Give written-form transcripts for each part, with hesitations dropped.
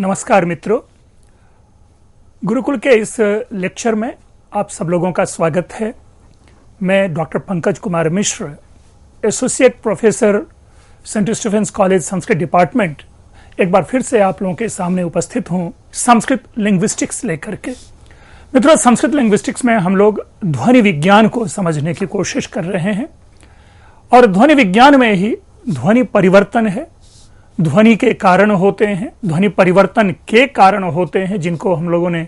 नमस्कार मित्रों, गुरुकुल के इस लेक्चर में आप सब लोगों का स्वागत है। मैं doctor Pankaj Kumar Mishra, associate professor saint Stephen's college Sanskrit department, एक बार फिर से आप लोगों के सामने उपस्थित हूं संस्कृत लिंग्विस्टिक्स लेकर के। मित्रों, संस्कृत लिंग्विस्टिक्स में हम लोग ध्वनि विज्ञान को समझने की कोशिश कर रहे हैं और ध्वनि विज्ञान में ही ध्वनि परिवर्तन है, ध्वनि के कारण होते हैं, ध्वनि परिवर्तन के कारण होते हैं, जिनको हम लोगों ने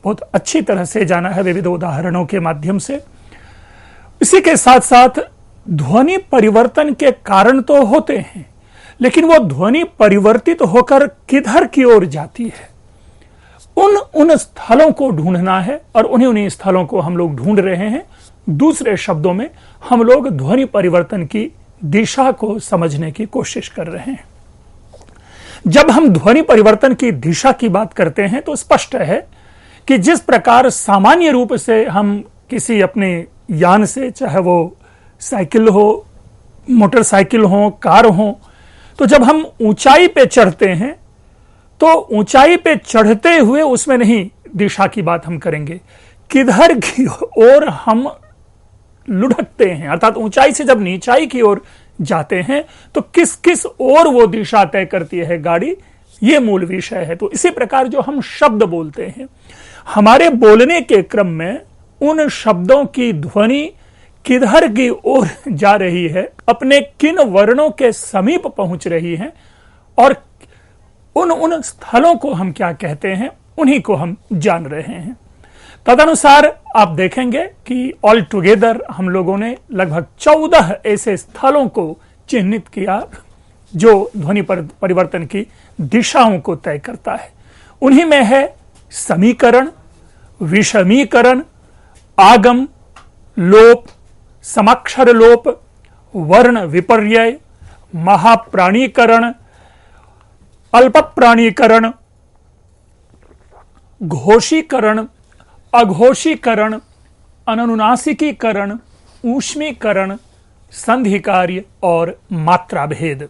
बहुत अच्छी तरह से जाना है विविध उदाहरणों के माध्यम से। इसी के साथ साथ ध्वनि परिवर्तन के कारण तो होते हैं, लेकिन वो ध्वनि परिवर्तित होकर किधर की ओर जाती है, उन स्थलों को ढूंढना है और उन्हीं स्थलों को हम लोग ढूंढ रहे हैं। दूसरे शब्दों में हम लोग ध्वनि परिवर्तन की दिशा को समझने की कोशिश कर रहे हैं। जब हम ध्वनि परिवर्तन की दिशा की बात करते हैं तो स्पष्ट है कि जिस प्रकार सामान्य रूप से हम किसी अपने यान से, चाहे वो साइकिल हो, मोटरसाइकिल हो, कार हो, तो जब हम ऊंचाई पे चढ़ते हैं तो ऊंचाई पे चढ़ते हुए उसमें नहीं दिशा की बात हम करेंगे, किधर की ओर हम लुढ़कते हैं, अर्थात ऊंचाई से जब नीचाई की ओर जाते हैं तो किस किस ओर वो दिशा तय करती है गाड़ी, ये मूल विषय है। तो इसी प्रकार जो हम शब्द बोलते हैं, हमारे बोलने के क्रम में उन शब्दों की ध्वनि किधर की ओर जा रही है, अपने किन वर्णों के समीप पहुंच रही है और उन स्थलों को हम क्या कहते हैं, उन्हीं को हम जान रहे हैं। तदनुसार आप देखेंगे कि ऑल टुगेदर हम लोगों ने लगभग 14 ऐसे स्थलों को चिन्हित किया जो ध्वनि परिवर्तन की दिशाओं को तय करता है। उन्हीं में है समीकरण, विषमीकरण, आगम, लोप, समाक्षर लोप, वर्ण विपर्यय, महाप्राणीकरण, अल्पप्राणीकरण, घोषीकरण, अघोषीकरण, अनुनासिकीकरण, ऊष्मीकरण, संधिकार्य और मात्रा भेद।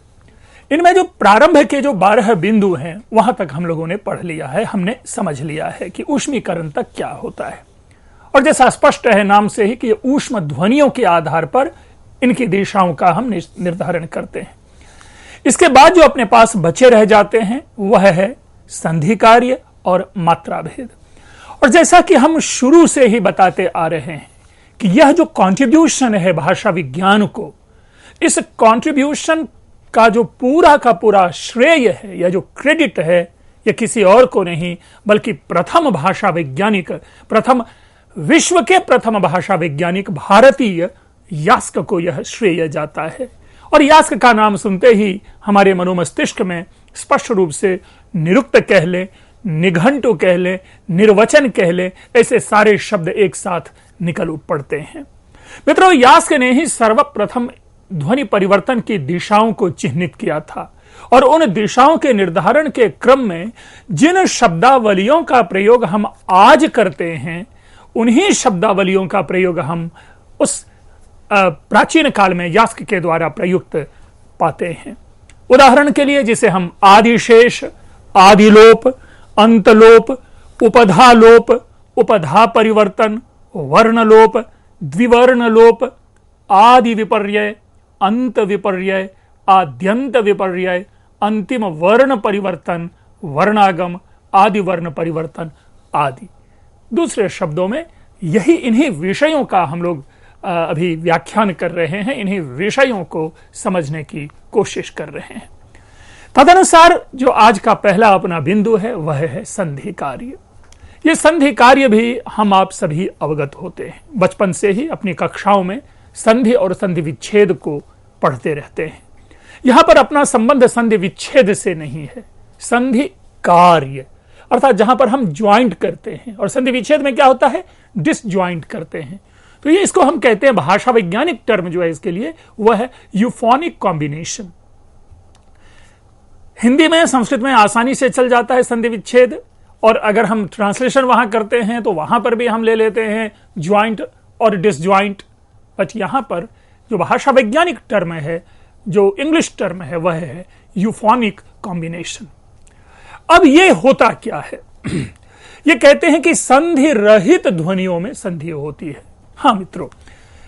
इनमें जो प्रारंभ के जो 12 बिंदु हैं वहां तक हम लोगों ने पढ़ लिया है, हमने समझ लिया है कि ऊष्मीकरण तक क्या होता है। और जैसा स्पष्ट है नाम से ही कि ये ऊष्म ध्वनियों के आधार पर इनकी दिशाओं का हम निर्धारण करते हैं। इसके बाद जो अपने पास बचे रह जाते हैं वह है संधिकार्य और मात्रा भेद। और जैसा कि हम शुरू से ही बताते आ रहे हैं कि यह जो कंट्रीब्यूशन है भाषा विज्ञान को, इस कंट्रीब्यूशन का जो पूरा का पूरा श्रेय है या जो क्रेडिट है, यह किसी और को नहीं बल्कि प्रथम भाषा वैज्ञानिक, विश्व के प्रथम भाषा वैज्ञानिक भारतीय यास्क को यह श्रेय जाता है। और यास्क का नाम सुनते ही हमारे मनोमस्तिष्क में स्पष्ट रूप से निरुक्त कह ले, निघंटु कह ले, निर्वचन कह ले, ऐसे सारे शब्द एक साथ निकल पड़ते हैं। मित्रों, यास्क ने ही सर्वप्रथम ध्वनि परिवर्तन की दिशाओं को चिन्हित किया था और उन दिशाओं के निर्धारण के क्रम में जिन शब्दावलियों का प्रयोग हम आज करते हैं, उन्हीं शब्दावलियों का प्रयोग हम उस प्राचीन काल में यास्क के द्वारा प्रयुक्त पाते हैं। उदाहरण के लिए जिसे हम आदिशेष, आदिलोप, अंतलोप, उपधालोप, उपधा परिवर्तन, वर्णलोप, द्विवर्ण लोप, आदि विपर्यय, अंत विपर्यय, आद्यंत विपर्यय, अंतिम वर्ण परिवर्तन, वर्णागम, आदि वर्ण परिवर्तन आदि। दूसरे शब्दों में यही इन्हीं विषयों का हम लोग अभी व्याख्यान कर रहे हैं, इन्हीं विषयों को समझने की कोशिश कर रहे हैं। तदनुसार जो आज का पहला अपना बिंदु है वह है संधि कार्य। ये संधि कार्य भी हम आप सभी अवगत होते हैं, बचपन से ही अपनी कक्षाओं में संधि और संधि विच्छेद को पढ़ते रहते हैं। यहां पर अपना संबंध संधि विच्छेद से नहीं है, संधि कार्य, अर्थात जहां पर हम ज्वाइंट करते हैं, और संधि विच्छेद में क्या होता है, डिसज्वाइंट करते हैं। तो ये इसको हम कहते हैं, भाषा वैज्ञानिक टर्म जो है इसके लिए वह है यूफोनिक कॉम्बिनेशन। हिंदी में, संस्कृत में आसानी से चल जाता है संधि विच्छेद, और अगर हम ट्रांसलेशन वहां करते हैं तो वहां पर भी हम ले लेते हैं ज्वाइंट और डिसज्वाइंट। बट यहां पर जो भाषा वैज्ञानिक टर्म है, जो इंग्लिश टर्म है, वह है यूफोनिक कॉम्बिनेशन। अब ये होता क्या है? ये कहते हैं कि संधि रहित ध्वनियों में संधि होती है। हां मित्रों,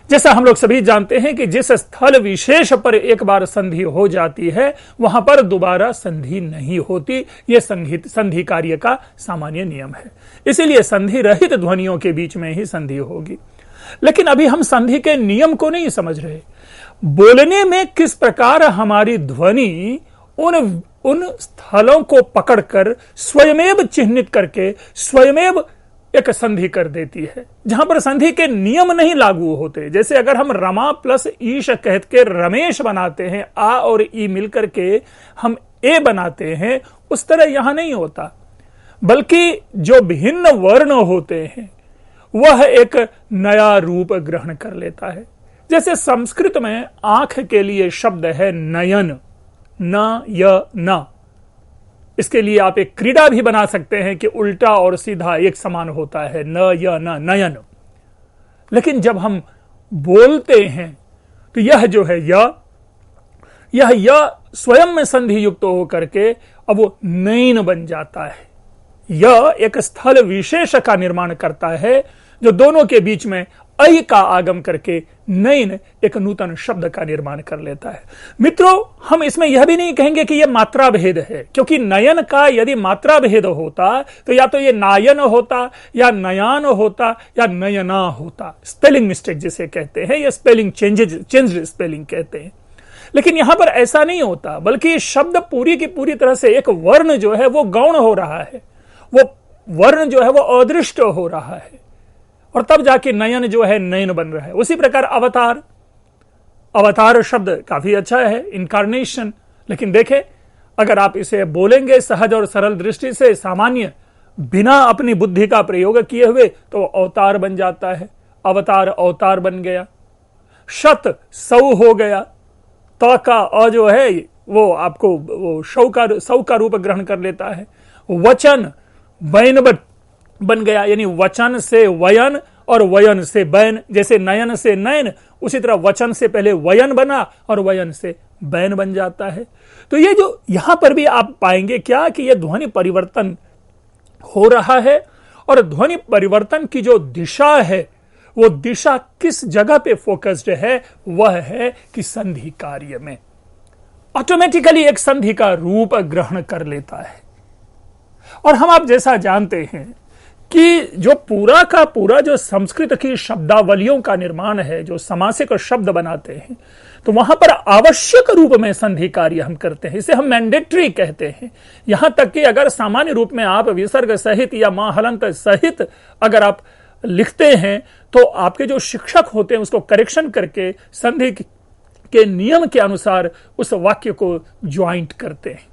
जैसा हम लोग सभी जानते हैं कि जिस स्थल विशेष पर एक बार संधि हो जाती है वहां पर दोबारा संधि नहीं होती। यह संधि कार्य का सामान्य नियम है। इसीलिए संधि रहित ध्वनियों के बीच में ही संधि होगी। लेकिन अभी हम संधि के नियम को नहीं समझ रहे। बोलने में किस प्रकार हमारी ध्वनि उन स्थलों को पकड़कर स्वयमेव चिह्नित करके स्वयमेव एक संधि कर देती है जहां पर संधि के नियम नहीं लागू होते। जैसे अगर हम रमा प्लस ईश कह के रमेश बनाते हैं, आ और ई मिलकर के हम ए बनाते हैं, उस तरह यहां नहीं होता। बल्कि जो भिन्न वर्ण होते हैं वह एक नया रूप ग्रहण कर लेता है। जैसे संस्कृत में आंख के लिए शब्द है नयन, न य न। इसके लिए आप एक क्रीड़ा भी बना सकते हैं कि उल्टा और सीधा एक समान होता है, न य न नयन। लेकिन जब हम बोलते हैं तो यह जो है यह स्वयं में संधि युक्त होकर के अब वो नैन बन जाता है। यह एक स्थल विशेष का निर्माण करता है जो दोनों के बीच में ऐ का आगम करके नैन एक नूतन शब्द का निर्माण कर लेता है। मित्रों, हम इसमें यह भी नहीं कहेंगे कि यह मात्रा भेद है, क्योंकि नयन का यदि मात्रा भेद होता तो या तो यह नायन होता या नयान होता या नयना होता। स्पेलिंग मिस्टेक जिसे कहते हैं या स्पेलिंग चेंज्ड स्पेलिंग कहते हैं। लेकिन यहां पर ऐसा नहीं होता, बल्कि शब्द पूरी की पूरी तरह से एक वर्ण जो है वो गौण हो रहा है, वो वर्ण जो है वो अदृष्ट हो रहा है और तब जाके नयन जो है नयन बन रहा है। उसी प्रकार अवतार शब्द काफी अच्छा है, इनकारनेशन। लेकिन देखें, अगर आप इसे बोलेंगे सहज और सरल दृष्टि से, सामान्य, बिना अपनी बुद्धि का प्रयोग किए हुए, तो अवतार बन जाता है। अवतार बन गया। शत सौ हो गया। त का अ जो है वो आपको वो सौ का रूप ग्रहण कर लेता है। वचन बैन बन गया, यानी वचन से वयन और वयन से बैन। जैसे नयन से नयन, उसी तरह वचन से पहले वयन बना और वयन से बैन बन जाता है। तो ये जो यहां पर भी आप पाएंगे क्या कि यह ध्वनि परिवर्तन हो रहा है, और ध्वनि परिवर्तन की जो दिशा है वो दिशा किस जगह पे फोकस्ड है? वह है कि संधि कार्य में ऑटोमेटिकली एक संधि का रूप ग्रहण कर लेता है। और हम आप जैसा जानते हैं कि जो पूरा का पूरा जो संस्कृत की शब्दावलियों का निर्माण है, जो समासिक शब्द बनाते हैं, तो वहां पर आवश्यक रूप में संधि कार्य हम करते हैं। इसे हम मैंडेटरी कहते हैं। यहां तक कि अगर सामान्य रूप में आप विसर्ग सहित या माहलंत सहित अगर आप लिखते हैं तो आपके जो शिक्षक होते हैं उसको करेक्शन करके संधि के नियम के अनुसार उस वाक्य को ज्वाइंट करते हैं।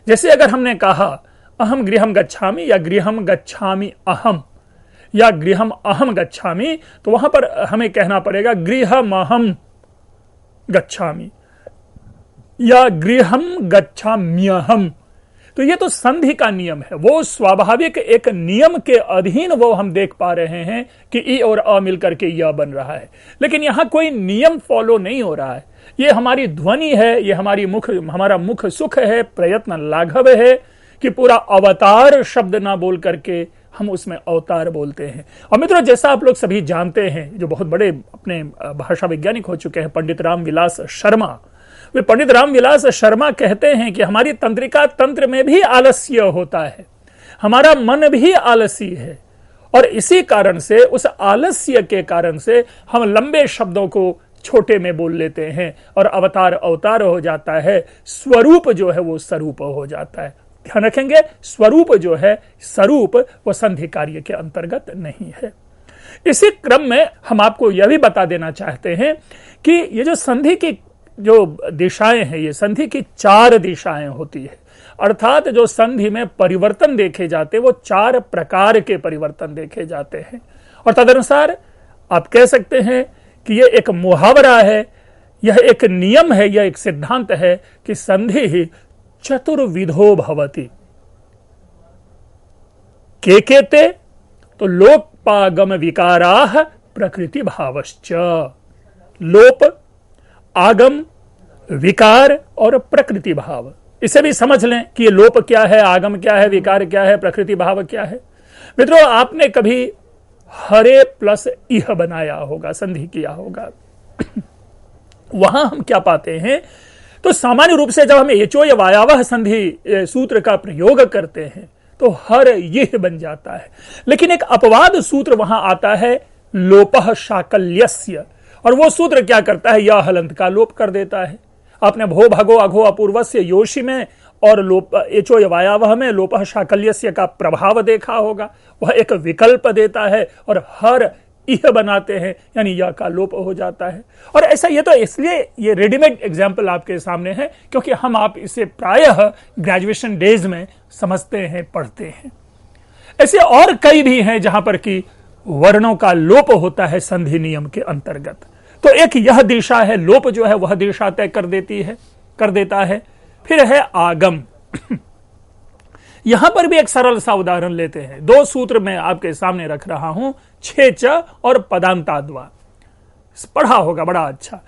जैसे अगर हमने कहा अहम गृहम गच्छामि या गृहम गच्छामि अहम या गृहम अहम गच्छामि, तो वहां पर हमें कहना पड़ेगा गृहम अहम गच्छामि या गृहम गच्छाम्यहम। तो ये तो संधि का नियम है, वो स्वाभाविक एक नियम के अधीन वो हम देख पा रहे हैं कि ई और अ मिलकर के यह बन रहा है। लेकिन यहां कोई नियम फॉलो नहीं हो रहा है। ये हमारी ध्वनि है, ये हमारा मुख सुख है, प्रयत्न लाघव है कि पूरा अवतार शब्द ना बोल करके हम उसमें अवतार बोलते हैं। और मित्रों, जैसा आप लोग सभी जानते हैं, जो बहुत बड़े अपने भाषा वैज्ञानिक हो चुके हैं, पंडित रामविलास शर्मा, वे पंडित रामविलास शर्मा कहते हैं कि हमारी तंत्रिका तंत्र में भी आलस्य होता है, हमारा मन भी आलसी है, और इसी कारण से उस आलस्य के कारण से हम लंबे शब्दों को छोटे में बोल लेते हैं और अवतार हो जाता है, स्वरूप जो है वो स्वरूप हो जाता है। ध्यान रखेंगे, स्वरूप जो है स्वरूप वो संधि कार्य के अंतर्गत नहीं है। इसी क्रम में हम आपको यह भी बता देना चाहते हैं कि ये जो संधि की जो दिशाएं हैं, ये संधि की 4 दिशाएं होती है। अर्थात जो संधि में परिवर्तन देखे जाते हैं वो 4 प्रकार के परिवर्तन देखे जाते हैं। और तदनुसार आप कह सकते हैं कि यह एक मुहावरा है, यह एक नियम है, यह एक सिद्धांत है कि संधि ही चतुर्विधो भवति। केते तो लोपागम विकाराः प्रकृति भावश्च। लोप, आगम, विकार और प्रकृति भाव, इसे भी समझ लें कि ये लोप क्या है, आगम क्या है, विकार क्या है, प्रकृति भाव क्या है। मित्रों, आपने कभी हरे प्लस इह बनाया होगा, संधि किया होगा। वहां हम क्या पाते हैं, तो सामान्य रूप से जब हम एचो या वायावह संधि सूत्र का प्रयोग करते हैं तो हर यह बन जाता है। लेकिन एक अपवाद सूत्र वहां आता है, लोपः शाकल्यस्य, और वो सूत्र क्या करता है, यह हलंत का लोप कर देता है। आपने भो भगो अघो अपूर्वस्य योशी में और लोप एचो या वायावह में लोपः शाकल्यस्य का प्रभाव देखा होगा। वह एक विकल्प देता है और हर इह बनाते हैं, यानी यह का लोप हो जाता है। और ऐसा ये तो इसलिए ये रेडीमेड एग्जाम्पल आपके सामने है क्योंकि हम आप इसे प्रायः ग्रेजुएशन डेज में समझते हैं, पढ़ते हैं। ऐसे और कई भी हैं जहां पर कि वर्णों का लोप होता है संधि नियम के अंतर्गत। तो एक यह दिशा है, लोप जो है वह दिशा तय कर देता है। फिर है आगम। यहां पर भी एक सरल सा उदाहरण लेते हैं। दो सूत्र मैं आपके सामने रख रहा हूं, छे च और पदांताद्वा। पढ़ा होगा, बड़ा अच्छा।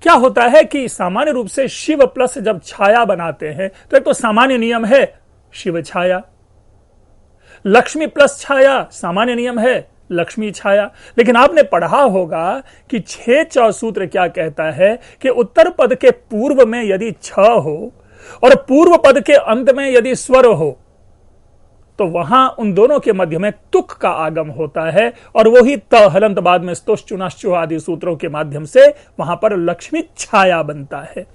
क्या होता है कि सामान्य रूप से शिव प्लस जब छाया बनाते हैं तो एक तो सामान्य नियम है शिव छाया, लक्ष्मी प्लस छाया सामान्य नियम है लक्ष्मी छाया। लेकिन आपने पढ़ा होगा कि छे च सूत्र क्या कहता है कि उत्तर पद के पूर्व में यदि छ हो और पूर्व पद के अंत में यदि स्वर हो तो वहां उन दोनों के मध्य में तुक का आगम होता है, और वही त हलंत बाद में स्तुष चुनाश्चु आदि सूत्रों के माध्यम से वहां पर लक्ष्मी छाया बनता है।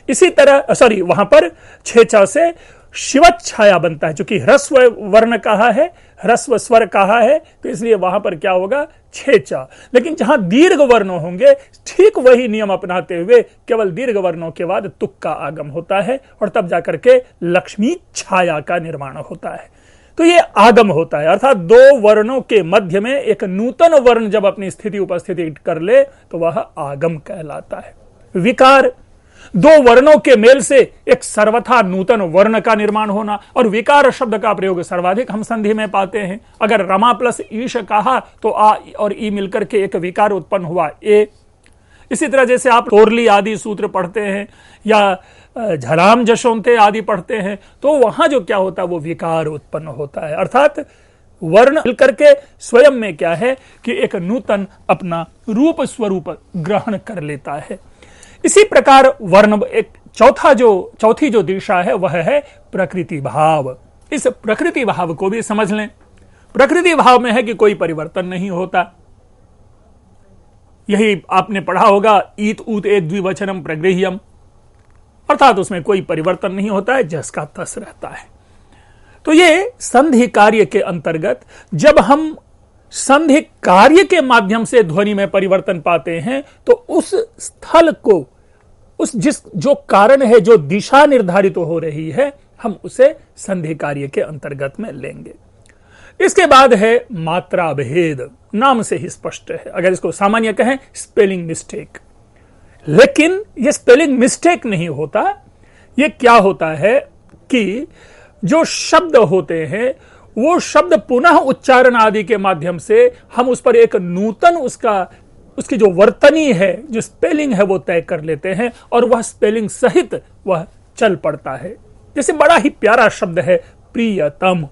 इसी तरह वहां पर छे च से शिवत छाया बनता है। चूंकि ह्रस्व वर्ण कहा है, ह्रस्व स्वर कहा है, तो इसलिए वहां पर क्या होगा, छे च। लेकिन जहां दीर्घ वर्ण होंगे ठीक वही नियम अपनाते हुए केवल दीर्घ वर्णों के बाद तुक का आगम होता है और तब जाकर के लक्ष्मी छाया का निर्माण होता है। तो ये आगम होता है, अर्थात दो वर्णों के मध्य में एक नूतन वर्ण जब अपनी स्थिति उपस्थिति कर ले तो वह आगम कहलाता है। विकार, दो वर्णों के मेल से एक सर्वथा नूतन वर्ण का निर्माण होना, और विकार शब्द का प्रयोग सर्वाधिक हम संधि में पाते हैं। अगर रमा प्लस ईश कहा तो आ और ई मिलकर के एक विकार उत्पन्न हुआ, ए। इसी तरह जैसे आप तोरली आदि सूत्र पढ़ते हैं या झलाम जशोंते आदि पढ़ते हैं तो वहां जो क्या होता है वो विकार उत्पन्न होता है। अर्थात वर्ण मिलकर के स्वयं में क्या है कि एक नूतन अपना रूप स्वरूप ग्रहण कर लेता है। इसी प्रकार वर्ण एक चौथी जो दिशा है वह है प्रकृति भाव। इस प्रकृति भाव को भी समझ लें। प्रकृति भाव में है कि कोई परिवर्तन नहीं होता। यही आपने पढ़ा होगा, ईत ऊत ए द्विवचनम प्रगृह्यम, अर्थात उसमें कोई परिवर्तन नहीं होता है, जस का तस रहता है। तो ये संधि कार्य के अंतर्गत जब हम संधि कार्य के माध्यम से ध्वनि में परिवर्तन पाते हैं तो उस स्थल को, उस जो कारण है, जो दिशा निर्धारित हो रही है, हम उसे संधि कार्य के अंतर्गत में लेंगे। इसके बाद है मात्रा भेद। नाम से ही स्पष्ट है, अगर इसको सामान्य कहें स्पेलिंग मिस्टेक। लेकिन यह स्पेलिंग मिस्टेक नहीं होता। यह क्या होता है कि जो शब्द होते हैं वो शब्द पुनः उच्चारण आदि के माध्यम से हम उस पर एक नूतन उसकी जो वर्तनी है, जो स्पेलिंग है वो तय कर लेते हैं और वह स्पेलिंग सहित वह चल पड़ता है। जैसे बड़ा ही प्यारा शब्द है प्रियतम।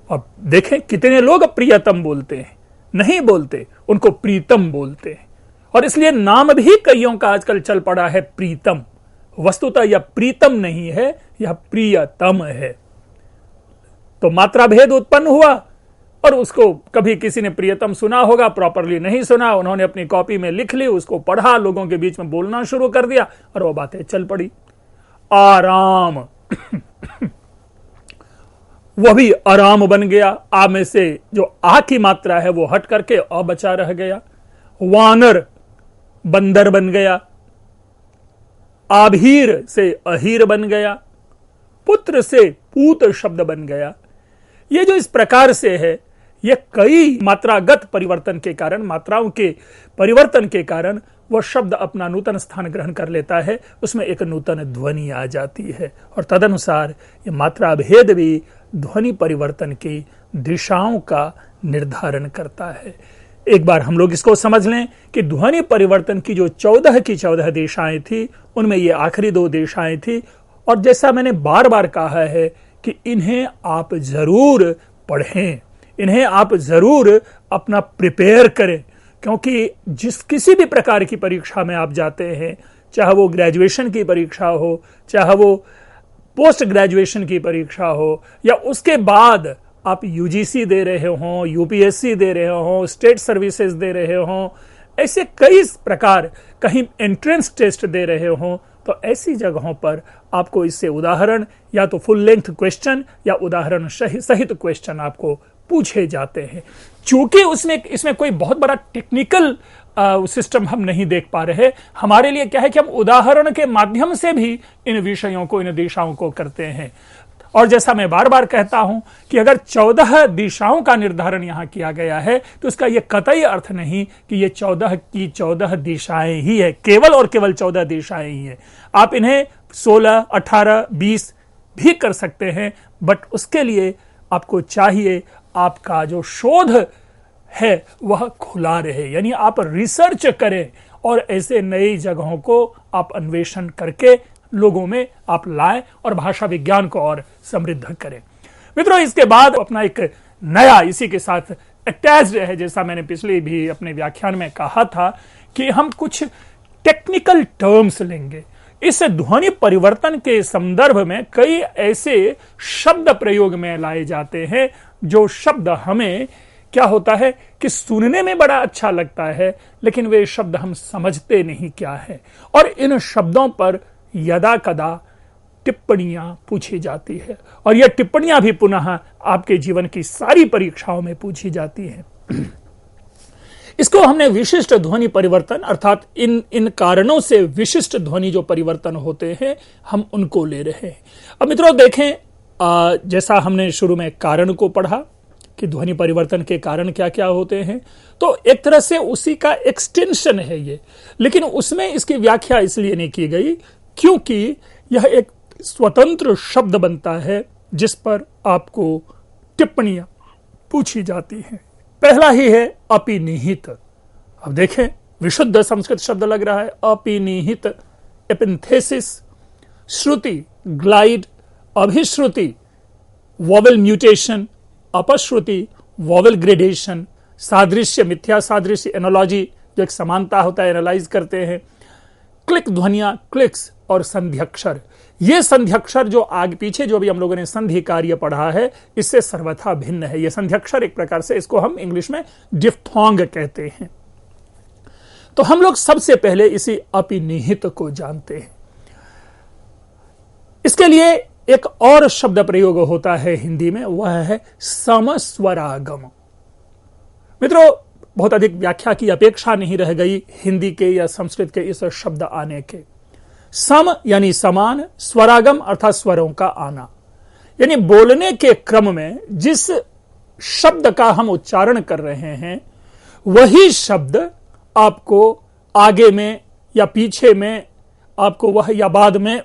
अब देखें कितने लोग प्रियतम बोलते हैं, नहीं बोलते, उनको प्रीतम बोलते हैं। और इसलिए नाम भी कईयों का आजकल चल पड़ा है प्रीतम। वस्तुतः यह प्रीतम नहीं है, यह प्रियतम है। तो मात्रा भेद उत्पन्न हुआ और उसको कभी किसी ने प्रियतम सुना होगा, प्रॉपरली नहीं सुना, उन्होंने अपनी कॉपी में लिख ली, उसको पढ़ा, लोगों के बीच में बोलना शुरू कर दिया और वो बातें चल पड़ी। आराम वह भी आराम बन गया। आ में से जो आ की मात्रा है वो हट करके अ बचा रह गया। वानर बंदर बन गया। आभीर से अहीर बन गया। पुत्र से पूत शब्द बन गया। ये जो इस प्रकार से है, ये कई मात्रागत परिवर्तन के कारण, मात्राओं के परिवर्तन के कारण वह शब्द अपना नूतन स्थान ग्रहण कर लेता है, उसमें एक नूतन ध्वनि आ जाती है और तदनुसार ये मात्रा भेद भी ध्वनि परिवर्तन की दिशाओं का निर्धारण करता है। एक बार हम लोग इसको समझ लें कि ध्वनि परिवर्तन की जो 14 की 14 दिशाएं थी, उनमें ये आखिरी 2 दिशाएं थी और जैसा मैंने बार बार कहा है कि इन्हें आप जरूर पढ़ें, इन्हें आप जरूर अपना प्रिपेयर करें, क्योंकि किसी भी प्रकार की परीक्षा में आप जाते हैं, चाहे वो ग्रेजुएशन की परीक्षा हो, चाहे वो पोस्ट ग्रेजुएशन की परीक्षा हो, या उसके बाद आप यूजीसी दे रहे हो, यूपीएससी दे रहे हो, स्टेट सर्विसेज दे रहे हो, ऐसे कई प्रकार, कहीं एंट्रेंस टेस्ट दे रहे हो, तो ऐसी जगहों पर आपको इससे उदाहरण या तो फुल लेंथ क्वेश्चन या उदाहरण सहित क्वेश्चन आपको पूछे जाते हैं। चूंकि इसमें कोई बहुत बड़ा टेक्निकल सिस्टम हम नहीं देख पा रहे, हमारे लिए क्या है कि हम उदाहरण के माध्यम से भी इन विषयों को, इन दिशाओं को करते हैं। और जैसा मैं बार बार कहता हूं कि अगर 14 दिशाओं का निर्धारण यहां किया गया है, तो इसका यह कतई अर्थ नहीं कि ये 14 की 14 दिशाएं ही है, केवल और केवल 14 दिशाएं ही है। आप इन्हें 16, 18, 20 भी कर सकते हैं, बट उसके लिए आपको चाहिए आपका जो शोध है वह खुला रहे, यानी आप रिसर्च करें और ऐसे नई जगहों को आप अन्वेषण करके लोगों में आप लाएं और भाषा विज्ञान को और समृद्ध करें। मित्रों, इसके बाद अपना एक नया इसी के साथ अटैच्ड है, जैसा मैंने पिछले भी अपने व्याख्यान में कहा था कि हम कुछ टेक्निकल टर्म्स लेंगे। इस ध्वनि परिवर्तन के संदर्भ में कई ऐसे शब्द प्रयोग में लाए जाते हैं जो शब्द हमें क्या होता है कि सुनने में बड़ा अच्छा लगता है, लेकिन वे शब्द हम समझते नहीं क्या है, और इन शब्दों पर यदा कदा टिप्पणियां पूछी जाती है, और यह टिप्पणियां भी पुनः आपके जीवन की सारी परीक्षाओं में पूछी जाती हैं। इसको हमने विशिष्ट ध्वनि परिवर्तन, अर्थात इन कारणों से विशिष्ट ध्वनि जो परिवर्तन होते हैं, हम उनको ले रहे हैं। अब मित्रों देखें, जैसा हमने शुरू में कारण को पढ़ा कि ध्वनि परिवर्तन के कारण क्या क्या होते हैं, तो एक तरह से उसी का एक्सटेंशन है ये, लेकिन उसमें इसकी व्याख्या इसलिए नहीं की गई क्योंकि यह एक स्वतंत्र शब्द बनता है जिस पर आपको टिप्पणियां पूछी जाती हैं। पहला ही है अपिनिहित। अब देखें, विशुद्ध संस्कृत शब्द लग रहा है, अपिनिहित, एपिंथेसिस, श्रुति, ग्लाइड, अभिश्रुति, वॉवेल म्यूटेशन, अपश्रुति, वॉवेल ग्रेडेशन, सादृश्य, मिथ्या सादृश्य, एनालॉजी जो एक समानता होता है, एनालाइज करते हैं, क्लिक ध्वनिया, क्लिक्स, और संध्यक्षर। ये संध्यक्षर जो आगे पीछे जो भी हम लोगों ने संधि कार्य पढ़ा है, इससे सर्वथा भिन्न है। ये संध्यक्षर एक प्रकार से, इसको हम इंग्लिश में डिफ्थोंग कहते हैं। तो हम लोग सबसे पहले इसी अपिनिहित को जानते हैं। इसके लिए एक और शब्द प्रयोग होता है हिंदी में, वह है समस्वरागम। मित्रों, बहुत अधिक व्याख्या की अपेक्षा नहीं रह गई हिंदी के या संस्कृत के इस शब्द आने के। सम यानी समान, स्वरागम अर्थात स्वरों का आना, यानी बोलने के क्रम में जिस शब्द का हम उच्चारण कर रहे हैं वही शब्द आपको आगे में या पीछे में आपको वह या बाद में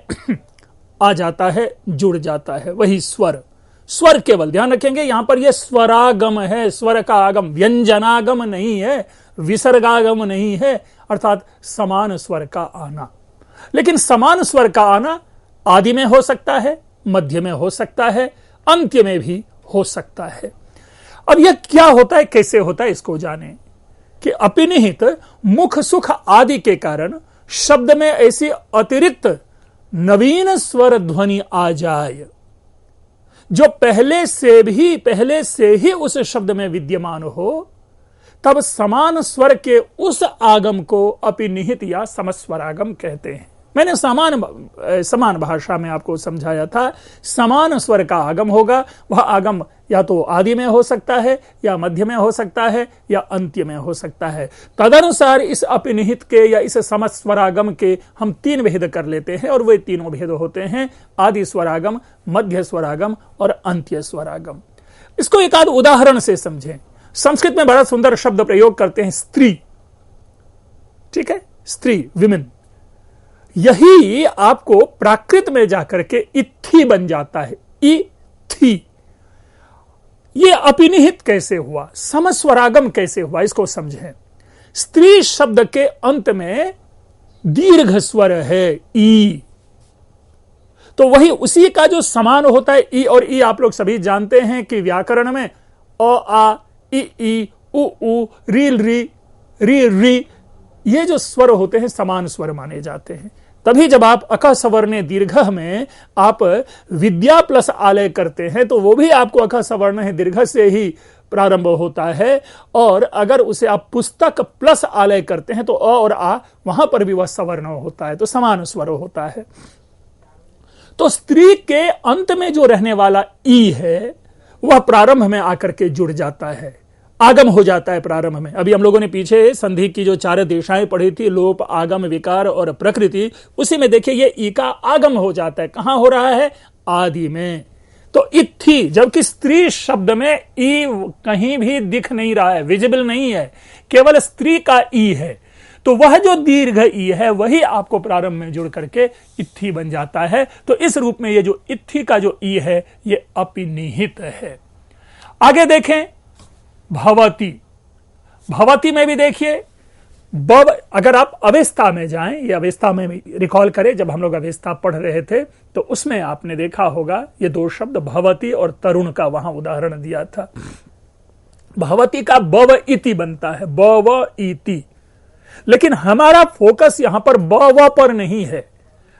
आ जाता है, जुड़ जाता है, वही स्वर। स्वर केवल ध्यान रखेंगे यहां पर यह स्वरागम है, स्वर का आगम, व्यंजनागम नहीं है, विसर्गागम नहीं है, अर्थात समान स्वर का आना। लेकिन समान स्वर का आना आदि में हो सकता है, मध्य में हो सकता है, अंत्य में भी हो सकता है। अब यह क्या होता है, कैसे होता है, इसको जाने कि अपिनिहित मुख सुख आदि के कारण शब्द में ऐसी अतिरिक्त नवीन स्वर ध्वनि आ जाए जो पहले से ही उस शब्द में विद्यमान हो, तब समान स्वर के उस आगम को अपिनिहित या समस्वरागम कहते हैं। मैंने समान भाषा में आपको समझाया था, समान स्वर का आगम होगा, वह आगम या तो आदि में हो सकता है, या मध्य में हो सकता है, या अंत्य में हो सकता है। तदनुसार इस अपिनिहित के या इस समस्वरागम के हम 3 भेद कर लेते हैं, और वे तीनों भेद होते हैं आदि स्वरागम, मध्य स्वरागम और अंत्य स्वरागम। इसको एक आध उदाहरण से समझें। संस्कृत में बड़ा सुंदर शब्द प्रयोग करते हैं, स्त्री। ठीक है, स्त्री, विमेन। यही आपको प्राकृत में जाकर के इत्थी बन जाता है, इथी। ये अपिनिहित कैसे हुआ, समस्वरागम कैसे हुआ, इसको समझें। स्त्री शब्द के अंत में दीर्घ स्वर है, ई। तो वही उसी का जो समान होता है ई और ई। आप लोग सभी जानते हैं कि व्याकरण में अ आ ई उ ऊ रील री री री ये जो स्वर होते हैं समान स्वर माने जाते हैं। तभी जब आप अकः सवर्ण दीर्घ में आप विद्या प्लस आलय करते हैं तो वो भी आपको अकः सवर्ण दीर्घ से ही प्रारंभ होता है। और अगर उसे आप पुस्तक प्लस आलय करते हैं तो अ और आ वहां पर भी वह सवर्ण होता है, तो समान स्वर होता है। तो स्त्री के अंत में जो रहने वाला ई है वह प्रारंभ में आकर के जुड़ जाता है, आगम हो जाता है प्रारंभ में। अभी हम लोगों ने पीछे संधि की जो 4 दिशाएं पढ़ी थी, लोप, आगम, विकार और प्रकृति, उसी में देखिए ये ई का आगम हो जाता है। कहां हो रहा है? आदि में। तो इत्थि, जबकि स्त्री शब्द में ई कहीं भी दिख नहीं रहा है, विजिबल नहीं है, केवल स्त्री का ई है। तो वह जो दीर्घ ई है वही आपको प्रारंभ में जुड़ करके इत्थि बन जाता है। तो इस रूप में ये जो इत्थि का जो ई है ये अपिनिहित है। आगे देखें भवती। भवती में भी देखिए बव, अगर आप अवस्था में जाएं, ये अवस्था में रिकॉल करें, जब हम लोग अवस्था पढ़ रहे थे तो उसमें आपने देखा होगा ये 2 शब्द भवती और तरुण का वहां उदाहरण दिया था। भवती का बव इति बनता है, बव इति। लेकिन हमारा फोकस यहां पर बव पर नहीं है,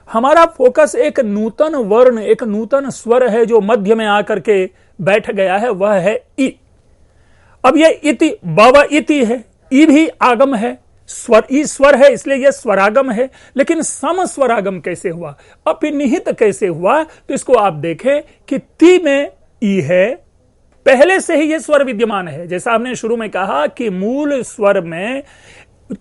हमारा फोकस एक नूतन वर्ण, एक नूतन स्वर है जो मध्य में आकर के बैठ गया है, वह है ई। अब यह इति, बव इति है, ई भी आगम है, स्वर ई स्वर है इसलिए यह स्वरागम है। लेकिन सम स्वरागम कैसे हुआ, अपिनिहित कैसे हुआ? तो इसको आप देखें कि ती में ई है, पहले से ही यह स्वर विद्यमान है। जैसा हमने शुरू में कहा कि मूल स्वर में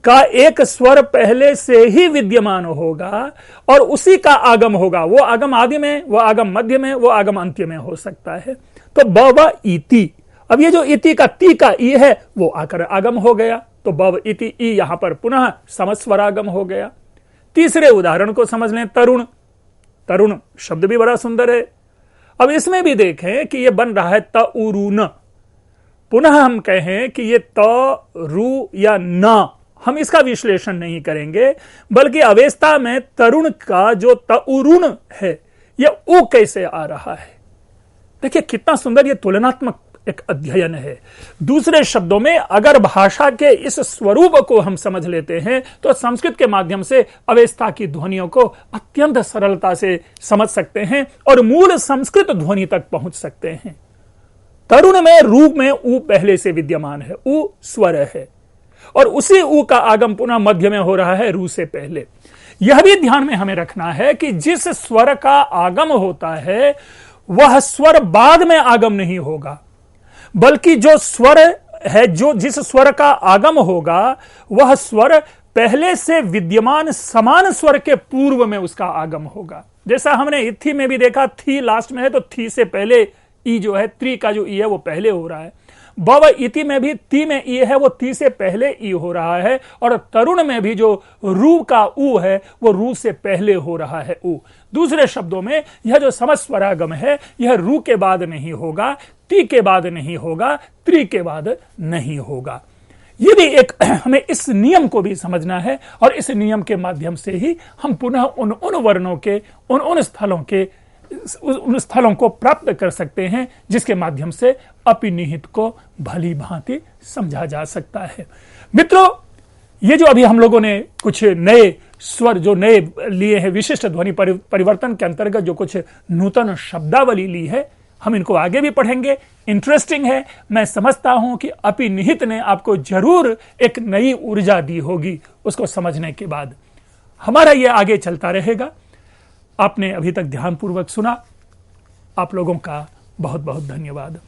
का एक स्वर पहले से ही विद्यमान होगा और उसी का आगम होगा। वो आगम आदि में, वो आगम मध्य में, वो आगम अंत्य में हो सकता है। तो बव इति, अब ये जो इति का ती का ई है वो आकर आगम हो गया, तो बव इति ई यहां पर पुनः समस्वरागम हो गया। तीसरे उदाहरण को समझ लें, तरुण। तरुण शब्द भी बड़ा सुंदर है। अब इसमें भी देखें कि ये बन रहा है तउरुन। पुनः हम कहें कि ये त रू या न, हम इसका विश्लेषण नहीं करेंगे, बल्कि अवस्था में तरुण का जो तउरुन है यह उ कैसे आ रहा है। देखिए कितना सुंदर ये तुलनात्मक एक अध्ययन है। दूसरे शब्दों में अगर भाषा के इस स्वरूप को हम समझ लेते हैं तो संस्कृत के माध्यम से अवस्था की ध्वनियों को अत्यंत सरलता से समझ सकते हैं और मूल संस्कृत ध्वनि तक पहुंच सकते हैं। तरुण में रू में उ पहले से विद्यमान है, उ स्वर है और उसी उ का आगम पुनः मध्य में हो रहा है रू से पहले। यह भी ध्यान में हमें रखना है कि जिस स्वर का आगम होता है वह स्वर बाद में आगम नहीं होगा, बल्कि जो स्वर है, जो जिस स्वर का आगम होगा वह स्वर पहले से विद्यमान समान स्वर के पूर्व में उसका आगम होगा। जैसा हमने इत्थि में भी देखा, थी लास्ट में है तो थी से पहले ई जो है, त्री का जो ई है वो पहले हो रहा है। बव इति में भी ती में ई है वो ती से पहले ई हो रहा है, और तरुण में भी जो रू का ऊ है वो रू से पहले हो रहा है ऊ। दूसरे शब्दों में यह जो समस्वरागम है यह रू के बाद नहीं होगा, ती के बाद नहीं होगा, त्री के बाद नहीं होगा। ये भी एक हमें इस नियम को भी समझना है और इस नियम के माध्यम से ही हम पुनः उन वर्णों के उन स्थलों को प्राप्त कर सकते हैं जिसके माध्यम से अपिनिहित को भली भांति समझा जा सकता है। मित्रों, ये जो अभी हम लोगों ने कुछ नए स्वर जो नए लिए हैं, विशिष्ट ध्वनि परिवर्तन के अंतर्गत जो कुछ नूतन शब्दावली ली है, हम इनको आगे भी पढ़ेंगे। इंटरेस्टिंग है। मैं समझता हूं कि अपिनिहित ने आपको जरूर एक नई ऊर्जा दी होगी उसको समझने के बाद। हमारा यह आगे चलता रहेगा। आपने अभी तक ध्यानपूर्वक सुना। आप लोगों का बहुत बहुत धन्यवाद।